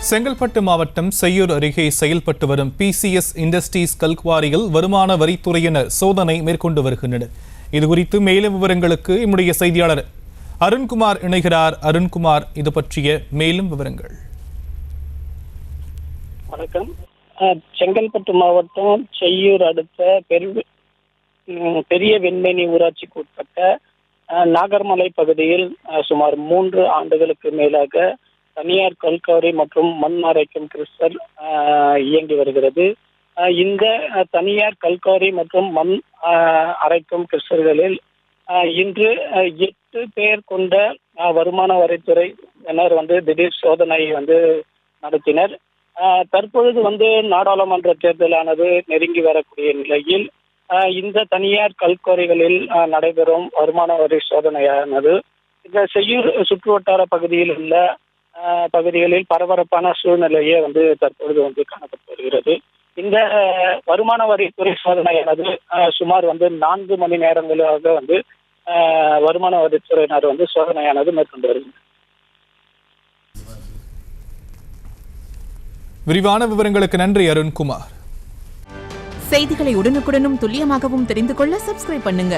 செங்கல்பட்டு மாவட்டம் செய்யூர் அருகே செயல்பட்டு வரும் பிசிஎஸ் இண்டஸ்ட்ரீஸ் கல்குவாரியில் வருமான வரித்துறையினர் சோதனை மேற்கொண்டு வருகின்றனர். இதுகுறித்து மேலும் விவரங்களுக்கு நம்முடைய செய்தியாளர் அருண்குமார் இணைகிறார். அருண்குமார், இது பற்றிய மேலும் விவரங்கள். வணக்கம். செங்கல்பட்டு மாவட்டம் செய்யூர் அடுத்த பெரிய வெண்மணி ஊராட்சிக்கு உட்பட்ட நாகர்மலை பகுதியில் சுமார் 3 ஆண்டுகளுக்கு மேலாக தனியார் கல்குவாரி மற்றும் மண் அரைக்கும் கிறிஸ்டல் இயங்கி வருகிறது. இந்த தனியார் கல்குவாரி மற்றும் மண் அரைக்கும் கிறிஸ்டல்களில் இன்று 8 பேர் கொண்ட வருமான வரித்துறையினர் திடீர் சோதனை நடத்தினர். தற்பொழுது நாடாளுமன்ற தேர்தலானது நெருங்கி வரக்கூடிய நிலையில் இந்த தனியார் கல்குவாரிகளில் நடைபெறும் வருமான வரி சோதனையானது இந்த செய்யூர் சுற்றுவட்டார பகுதியில் உள்ள பகுதிகளில் பரபரப்பான சூழ்நிலையே தற்பொழுது காணப்பட்டு வருகிறது. இந்த வருமான வரித்துறை சோதனையானது சுமார் 4 மணி நேரங்களாக வருமான வரித்துறையினர் சோதனையானது மேற்கொண்டு வருகிறது. விரிவான விவரங்களுக்கு நன்றி அருண்குமார். செய்திகளை உடனுக்குடனும் துல்லியமாகவும் தெரிந்து கொள்ள சப்ஸ்கிரைப் பண்ணுங்க.